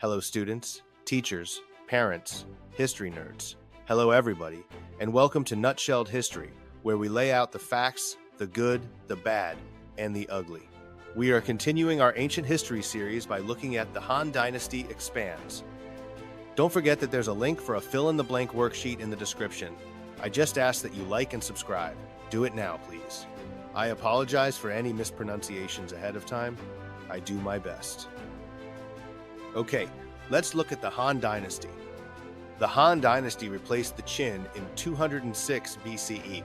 Hello students, teachers, parents, history nerds. Hello everybody, and welcome to Nutshelled History, where we lay out the facts, the good, the bad, and the ugly. We are continuing our ancient history series by looking at the Han Dynasty expands. Don't forget that there's a link for a fill-in-the-blank worksheet in the description. I just ask that you like and subscribe. Do it now, please. I apologize for any mispronunciations ahead of time. I do my best. Okay, let's look at the Han Dynasty. The Han Dynasty replaced the Qin in 206 BCE.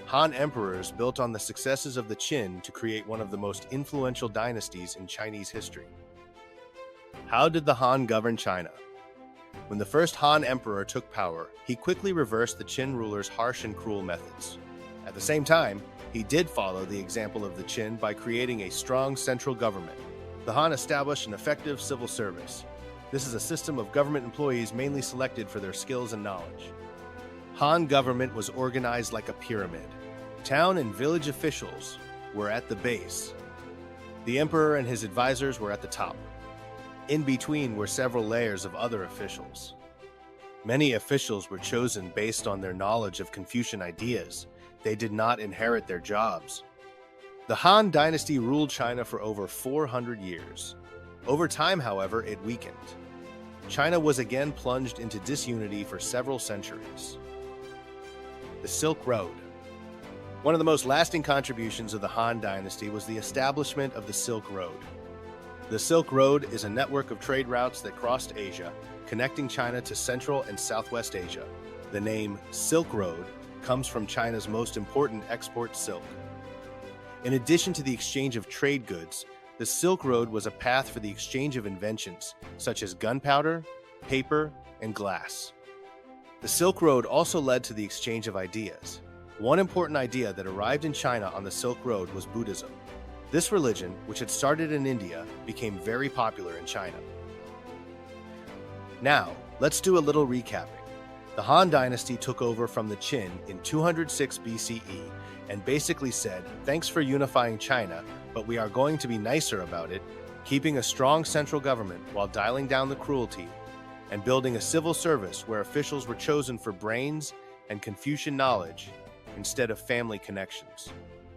Han emperors built on the successes of the Qin to create one of the most influential dynasties in Chinese history. How did the Han govern China? When the first Han emperor took power, he quickly reversed the Qin rulers' harsh and cruel methods. At the same time, he did follow the example of the Qin by creating a strong central government. The Han established an effective civil service. This is a system of government employees mainly selected for their skills and knowledge. Han government was organized like a pyramid. Town and village officials were at the base. The emperor and his advisors were at the top. In between were several layers of other officials. Many officials were chosen based on their knowledge of Confucian ideas. They did not inherit their jobs. The Han Dynasty ruled China for over 400 years. Over time, however, it weakened. China was again plunged into disunity for several centuries. The Silk Road. One of the most lasting contributions of the Han Dynasty was the establishment of the Silk Road. The Silk Road is a network of trade routes that crossed Asia, connecting China to Central and Southwest Asia. The name Silk Road comes from China's most important export, silk. In addition to the exchange of trade goods, the Silk Road was a path for the exchange of inventions, such as gunpowder, paper, and glass. The Silk Road also led to the exchange of ideas. One important idea that arrived in China on the Silk Road was Buddhism. This religion, which had started in India, became very popular in China. Now, let's do a little recapping. The Han Dynasty took over from the Qin in 206 BCE and basically said, thanks for unifying China, but we are going to be nicer about it, keeping a strong central government while dialing down the cruelty, and building a civil service where officials were chosen for brains and Confucian knowledge instead of family connections.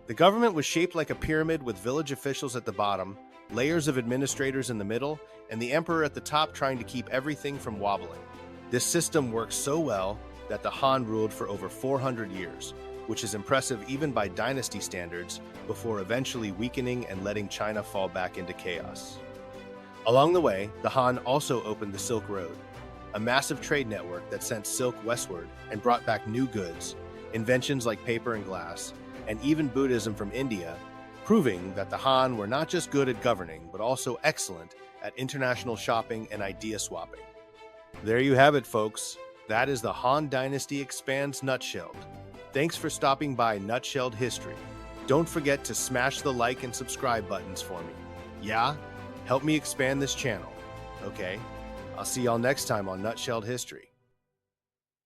The government was shaped like a pyramid with village officials at the bottom, layers of administrators in the middle, and the emperor at the top trying to keep everything from wobbling. This system worked so well that the Han ruled for over 400 years, which is impressive even by dynasty standards, before eventually weakening and letting China fall back into chaos. Along the way, the Han also opened the Silk Road, a massive trade network that sent silk westward and brought back new goods, inventions like paper and glass, and even Buddhism from India, proving that the Han were not just good at governing, but also excellent at international shopping and idea swapping. There you have it, folks. That is the Han Dynasty expands nutshelled. Thanks for stopping by Nutshelled History. Don't forget to smash the like and subscribe buttons for me. Yeah? Help me expand this channel. Okay? I'll see y'all next time on Nutshelled History.